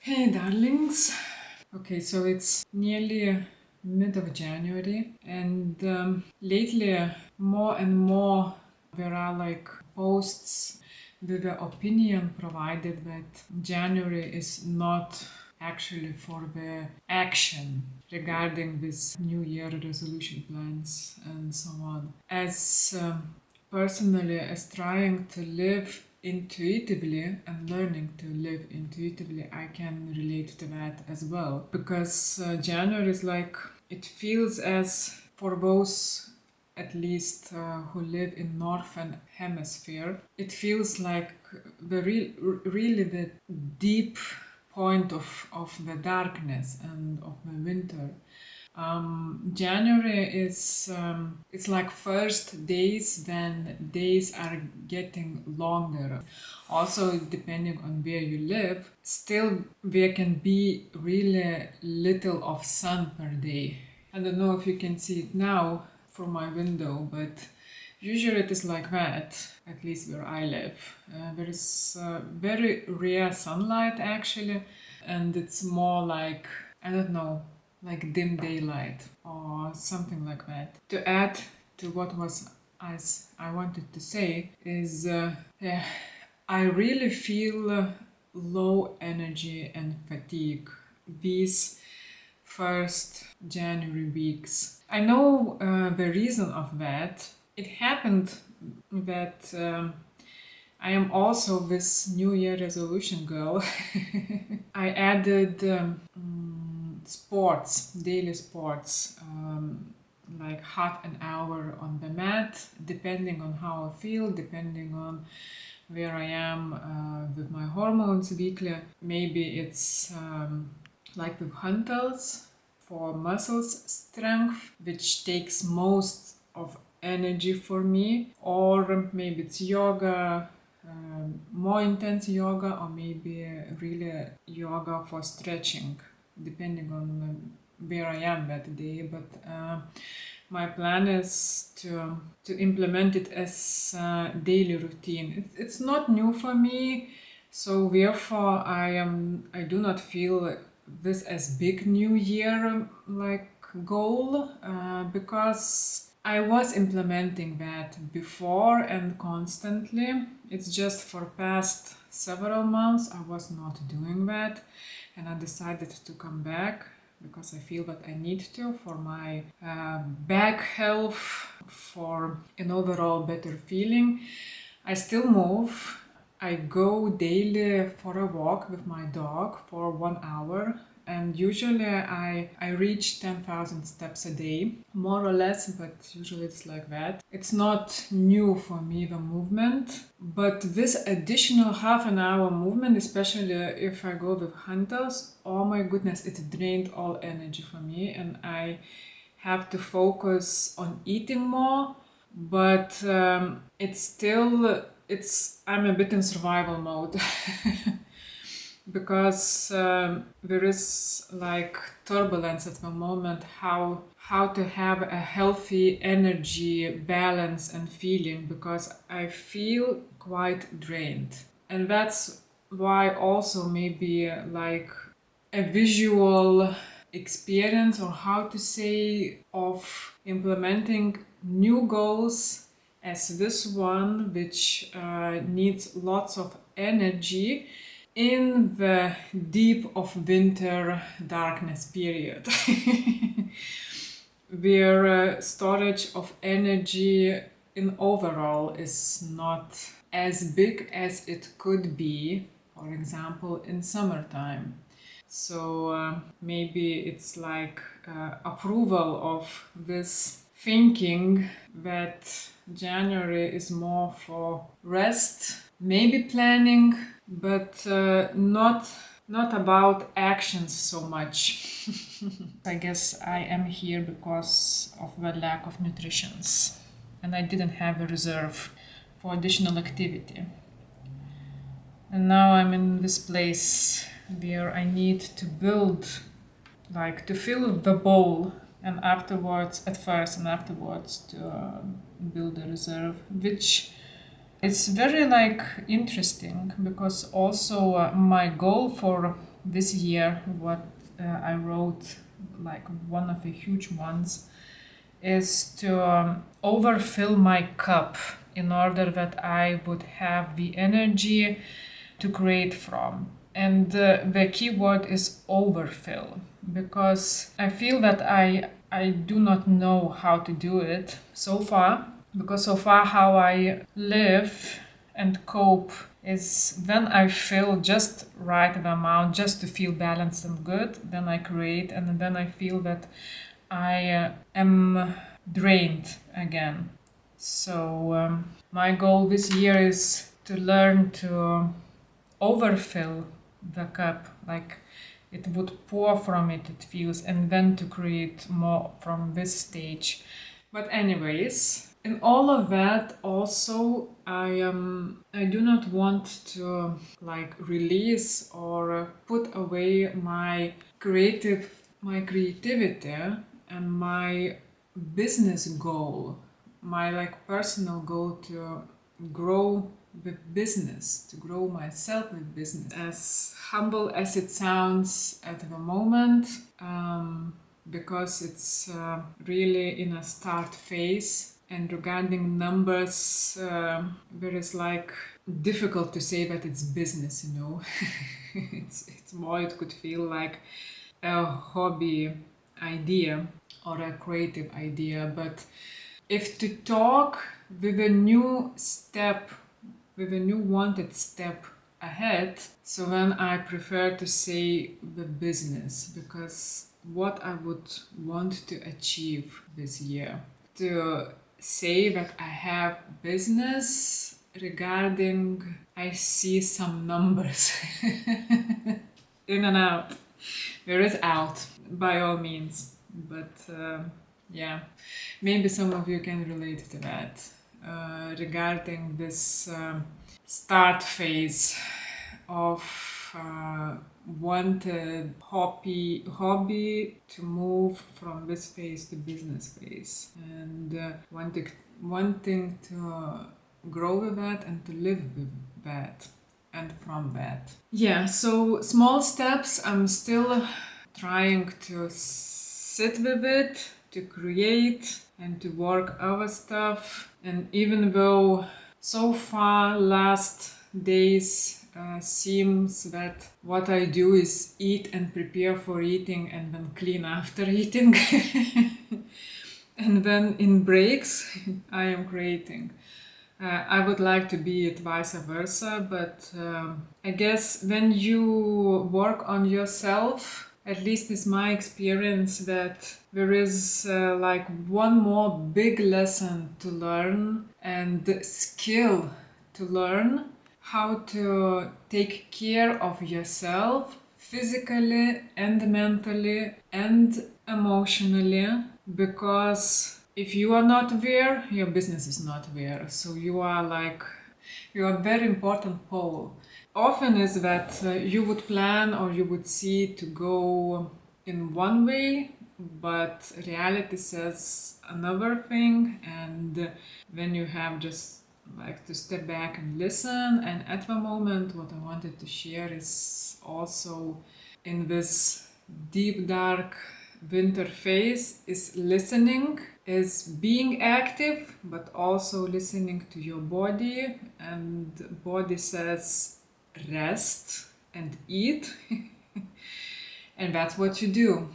Hey darlings. Okay, so it's nearly mid of January, and lately more and more there are like posts with the opinion provided that January is not actually for the action regarding this New Year resolution plans and so on. As personally as trying to live intuitively and learning to live intuitively, I can relate to that as well. Because January is like, it feels as for those at least who live in northern hemisphere, it feels like really the deep point of the darkness and of the winter. January is it's like first days, then days are getting longer. Also, depending on where you live, still there can be really little of sun per day. I don't know if you can see it now from my window, but usually it is like that, at least where I live. There is very rare sunlight actually, and it's more like, I don't know, like dim daylight or something like that. To add to what was as I wanted to say is, yeah, I really feel low energy and fatigue these first January weeks. I know the reason of that. It happened that I am also this New Year resolution girl. I added sports, daily sports, like half an hour on the mat, depending on how I feel, depending on where I am with my hormones weekly. Maybe it's like with hunters for muscles strength, which takes most of energy for me, or maybe it's yoga, more intense yoga, or maybe really yoga for stretching, depending on where I am that day. But my plan is to implement it as a daily routine. It's not new for me, so therefore I do not feel this as big New Year like goal because I was implementing that before and constantly. It's just for past several months I was not doing that, and I decided to come back because I feel that I need to for my back health, for an overall better feeling. I still move. I go daily for a walk with my dog for 1 hour, and usually I reach 10,000 steps a day, more or less, but usually it's like that. It's not new for me, the movement, but this additional half an hour movement, especially if I go with hunters, oh my goodness, it drained all energy for me, and I have to focus on eating more, but it's I'm a bit in survival mode because there is like turbulence at the moment, how to have a healthy energy balance and feeling, because I feel quite drained, and that's why also maybe like a visual experience, or how to say, of implementing new goals as this one, which needs lots of energy in the deep of winter darkness period where storage of energy in overall is not as big as it could be, for example, in summertime. So maybe it's like approval of this thinking that January is more for rest, maybe planning, but not about actions so much. I guess I am here because of the lack of nutrition, and I didn't have a reserve for additional activity. And now I'm in this place where I need to build, like to fill the bowl, and afterwards, at first and afterwards, to build a reserve, which it's very like interesting, because also my goal for this year, what I wrote, like one of the huge ones, is to overfill my cup in order that I would have the energy to create from. And the key word is overfill, because I feel that I do not know how to do it so far, because so far how I live and cope is when I feel just right the amount, just to feel balanced and good, then I create, and then I feel that I am drained again. So my goal this year is to learn to overfill the cup, like it would pour from it, it feels, and then to create more from this stage. But anyways, in all of that, also I do not want to like release or put away my creativity and my business goal, my like personal goal to grow with business, to grow myself with business. As humble as it sounds at the moment, because it's really in a start phase. And regarding numbers, there is like difficult to say that it's business, you know. It's more, it could feel like a hobby idea or a creative idea. But if to talk with a new step, with a new wanted step ahead, so then I prefer to say the business, because what I would want to achieve this year, to say that I have business regarding I see some numbers in and out. There is out by all means, but yeah, maybe some of you can relate to that regarding this start phase of wanted hobby to move from this phase to business phase, and wanting to grow with that and to live with that and from that. Yeah, so small steps. I'm still trying to sit with it, to create and to work our stuff. And even though so far last days seems that what I do is eat and prepare for eating and then clean after eating. And then in breaks I am creating. I would like to be it vice versa, but I guess when you work on yourself, at least it's my experience that there is like one more big lesson to learn and skill to learn, how to take care of yourself physically and mentally and emotionally, because if you are not there, your business is not there. So you are a very important pole. Often is that you would plan or you would see to go in one way, but reality says another thing. And when you have just like to step back and listen, and at the moment what I wanted to share is also in this deep dark winter phase is listening, is being active, but also listening to your body, and body says rest and eat. And that's what you do.